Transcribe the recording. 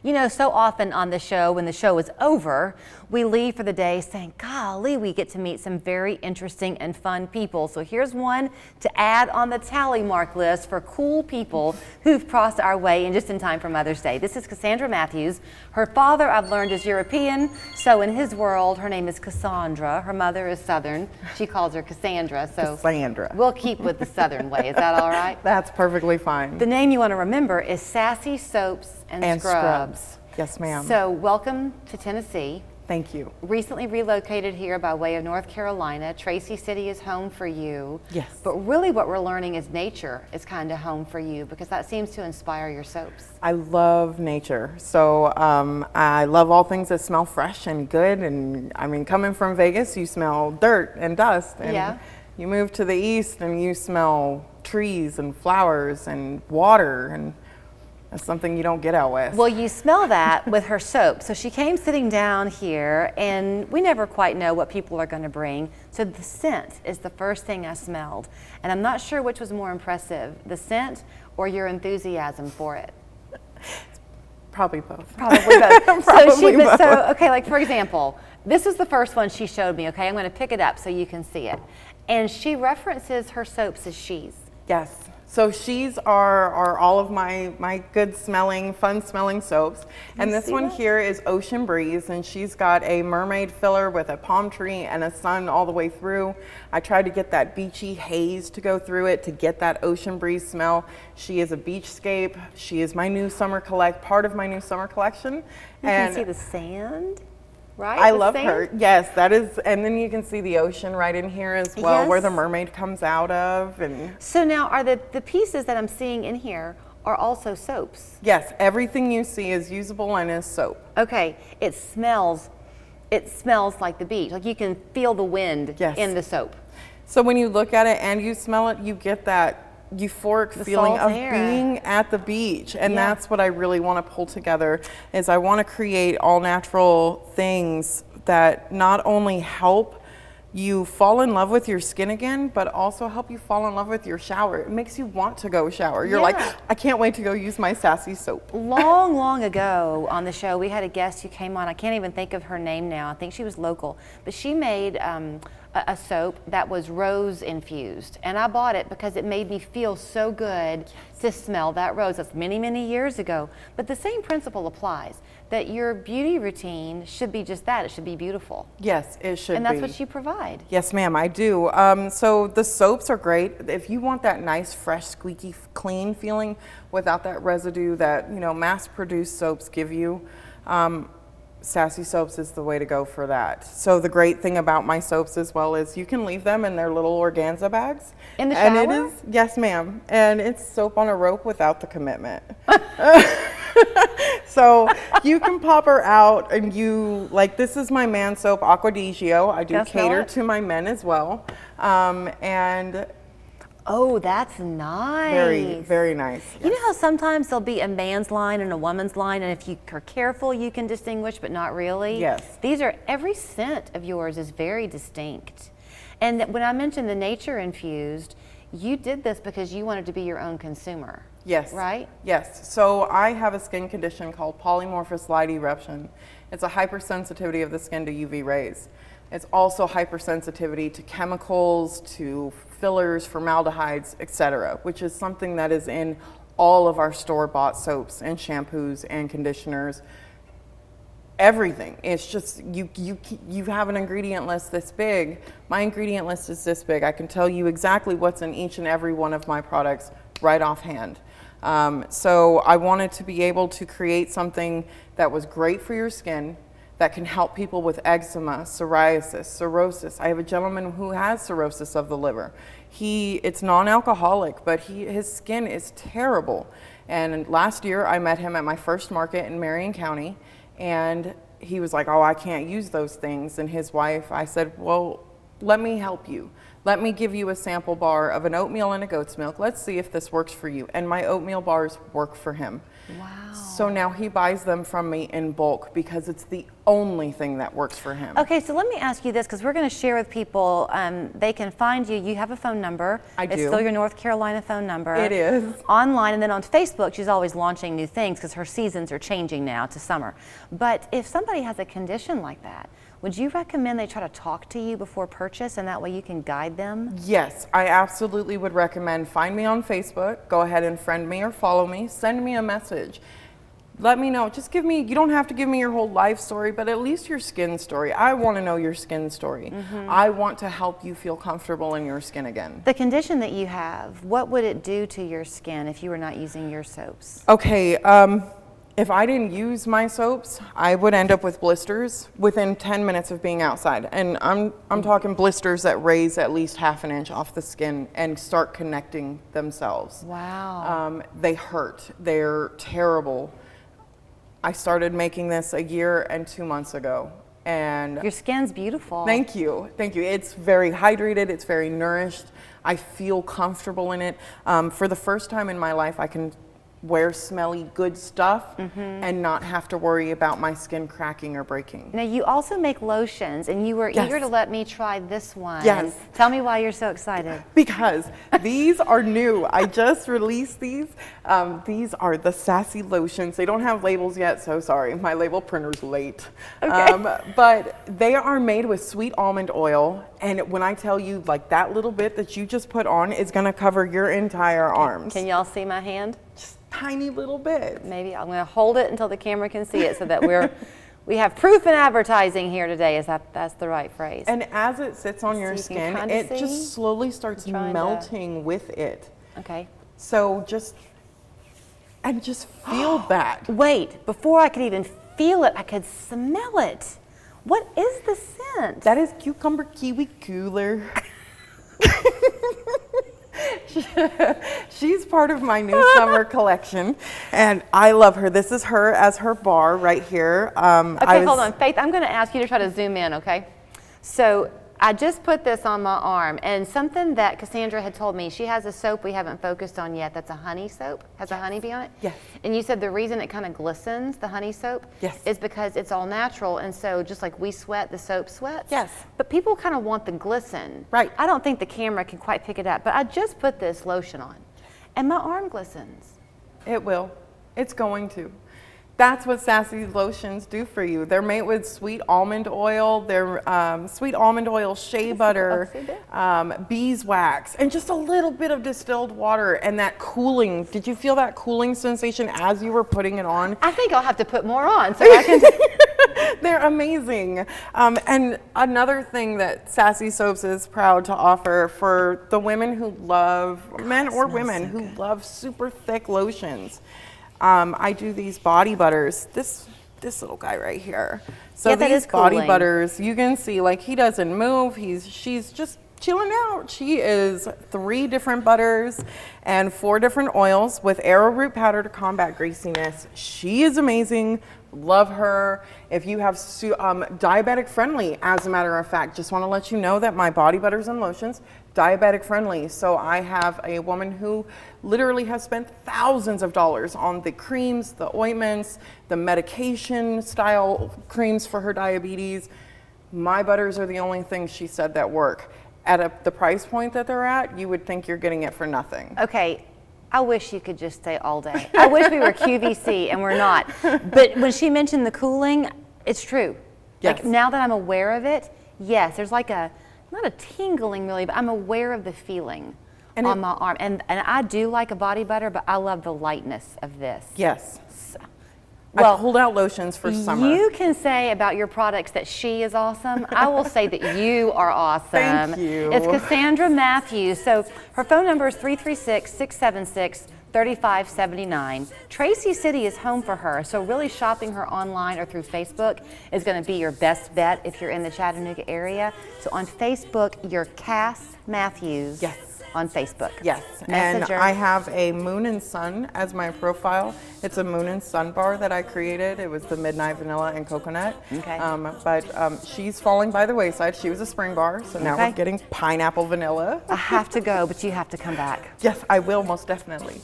You know, so often on the show, when the show is over, we leave for the day saying, golly, we get to meet some very interesting and fun people. So here's one to add on the tally mark list for cool people who've crossed our way and just in time for Mother's Day. This is Cassandra Matthews. Her father, I've learned, is European, so in his world, her name is Cassandra. Her mother is Southern. She calls her Cassandra. So Cassandra. We'll keep with the Southern way. Is that all right? That's perfectly fine. The name you want to remember is Sassy Soaps and Scrubs. Yes, ma'am. So welcome to Tennessee. Thank you. Recently relocated here by way of North Carolina. Tracy City is home for you. Yes. But really what we're learning is nature is kind of home for you, because that seems to inspire your soaps. I love nature. So I love all things that smell fresh and good. And I mean, coming from Vegas, you smell dirt and dust. And yeah. You move to the east and you smell trees and flowers and water, and that's something you don't get out west. Well, you smell that with her soap. So she came sitting down here, and we never quite know what people are going to bring. So the scent is the first thing I smelled. And I'm not sure which was more impressive, the scent or your enthusiasm for it. Probably both. Probably both. Probably both. So, okay, like for example, this is the first one she showed me, okay? I'm going to pick it up so you can see it. And she references her soaps as she's. Yes. So she's are all of my good smelling, fun smelling soaps. And this one here is Ocean Breeze, and she's got a mermaid filler with a palm tree and a sun all the way through. I tried to get that beachy haze to go through it to get that Ocean Breeze smell. She is a beachscape. She is my new summer part of my new summer collection. You can see the sand. Right? I love her. Yes, that is, and then you can see the ocean right in here as well, yes. where the mermaid comes out of. And so now, are the pieces that I'm seeing in here are also soaps? Yes, everything you see is usable and is soap. Okay, it smells like the beach. Like you can feel the wind in the soap. So when you look at it and you smell it, you get that euphoric feeling of being at the beach, and that's what I really want to pull together. Is I want to create all natural things that not only help you fall in love with your skin again, but also help you fall in love with your shower. It makes you want to go shower. You're like, I can't wait to go use my Sassy Soap. Long ago on the show, we had a guest who came on. I can't even think of her name now. I think she was local, but she made a soap that was rose infused, and I bought it because it made me feel so good to smell that rose. That's many years ago, but the same principle applies, that your beauty routine should be just that. It should be beautiful. Yes, it should be. And that's what you provide. Yes, ma'am, I do. So the soaps are great. If you want that nice, fresh, squeaky, clean feeling without that residue that, you know, mass-produced soaps give you, Sassy Soaps is the way to go for that. So the great thing about my soaps as well is you can leave them in their little organza bags. In the shower? And it is, yes ma'am, and it's soap on a rope without the commitment. So you can pop her out, and you, like, this is my man soap, Acquadigio. I do cater to my men as well. And oh, that's nice. Very nice. Yes. You know how sometimes there'll be a man's line and a woman's line, and if you are careful, you can distinguish, but not really? Yes. These are, every scent of yours is very distinct. And when I mentioned the nature infused, you did this because you wanted to be your own consumer. Yes. Right? Yes. So I have a skin condition called polymorphous light eruption. It's a hypersensitivity of the skin to UV rays. It's also hypersensitivity to chemicals, to fillers, formaldehydes, etc., which is something that is in all of our store-bought soaps and shampoos and conditioners. Everything. It's just you have an ingredient list this big. My ingredient list is this big. I can tell you exactly what's in each and every one of my products right offhand. So I wanted to be able to create something that was great for your skin, that can help people with eczema, psoriasis, cirrhosis. I have a gentleman who has cirrhosis of the liver. It's non-alcoholic, but his skin is terrible. And last year I met him at my first market in Marion County, and he was like, oh, I can't use those things. And his wife, I said, well, Let me help you. Let me give you a sample bar of an oatmeal and a goat's milk. Let's see if this works for you. And my oatmeal bars work for him. Wow. So now he buys them from me in bulk because it's the only thing that works for him. Okay, so let me ask you this, because we're going to share with people. They can find you. You have a phone number. I do. It's still your North Carolina phone number. It is. Online, and then on Facebook, she's always launching new things because her seasons are changing now to summer. But if somebody has a condition like that, would you recommend they try to talk to you before purchase, and that way you can guide them? Yes, I absolutely would recommend. Find me on Facebook. Go ahead and friend me or follow me. Send me a message. Let me know. Just give me, you don't have to give me your whole life story, but at least your skin story. I want to know your skin story. I want to help you feel comfortable in your skin again. The condition that you have, what would it do to your skin if you were not using your soaps? Okay, if I didn't use my soaps, I would end up with blisters within 10 minutes of being outside. And I'm talking blisters that raise at least half an inch off the skin and start connecting themselves. Wow. They hurt. They're terrible. I started making this a year and 2 months ago. And Your skin's beautiful. Thank you. Thank you. It's very hydrated. It's very nourished. I feel comfortable in it. For the first time in my life, I can wear smelly good stuff and not have to worry about my skin cracking or breaking. Now, you also make lotions, and you were eager to let me try this one. Yes. Tell me why you're so excited. Because these are new. I just released these. These are the Sassy lotions. They don't have labels yet, so sorry. My label printer's late. Okay. But they are made with sweet almond oil. And when I tell you, like, that little bit that you just put on is going to cover your entire arms. Can y'all see my hand? Just tiny little bit. Maybe I'm going to hold it until the camera can see it, so that we have proof in advertising here today. That's the right phrase. And as it sits on your So you can skin, kinda it see. just slowly starts melting with it. Okay. So just feel that. Wait, before I could even feel it, I could smell it. What is the scent? That is cucumber kiwi cooler. She's part of my new summer collection, and I love her. This is her as her bar right here. Okay, hold on. Faith, I'm going to ask you to try to zoom in, okay? So I just put this on my arm, and something that Cassandra had told me, she has a soap we haven't focused on yet that's a honey soap, has a honeybee on it. Yes. And you said the reason it kind of glistens, the honey soap, yes, is because it's all natural, and so just like we sweat, the soap sweats. Yes. But people kind of want the glisten. Right. I don't think the camera can quite pick it up, but I just put this lotion on, and my arm glistens. It will. It's going to. That's what Sassy lotions do for you. They're made with sweet almond oil. They're sweet almond oil, shea butter, beeswax, and just a little bit of distilled water and that cooling. Did you feel that cooling sensation as you were putting it on? I think I'll have to put more on so I can. They're amazing. And another thing that Sassy Soaps is proud to offer for the women who love, men or women who love super thick lotions. I do these body butters. This little guy right here. So yeah, that these is body cooling. butters, you can see, like, he doesn't move. She's just chilling out. She is 3 different butters and 4 different oils with arrowroot powder to combat greasiness. She is amazing. Love her. If you have diabetic friendly, as a matter of fact, just want to let you know that my body butters and lotions, diabetic friendly. So I have a woman who literally has spent thousands of dollars on the creams, the ointments, the medication style creams for her diabetes. My butters are the only things she said that work. At the price point that they're at, you would think you're getting it for nothing. Okay, I wish you could just stay all day. I wish we were QVC, and we're not. But when she mentioned the cooling, it's true. Yes. Like, now that I'm aware of it, yes, there's like not a tingling really, but I'm aware of the feeling on my arm. And I do like a body butter, but I love the lightness of this. Yes. Well, I pulled out lotions for summer. You can say about your products that she is awesome. I will say that you are awesome. Thank you. It's Cassandra Matthews. So her phone number is 336-676-3579. Tracy City is home for her. So really shopping her online or through Facebook is going to be your best bet if you're in the Chattanooga area. So on Facebook, you're Cass Matthews. Yes. on Facebook. Yes, Messenger. and I have a Moon and Sun as my profile. It's a Moon and Sun bar that I created. It was the Midnight Vanilla and Coconut. Okay. But she's falling by the wayside. She was a spring bar, so now Okay. we're getting pineapple vanilla. I have to go, but you have to come back. Yes, I will, most definitely.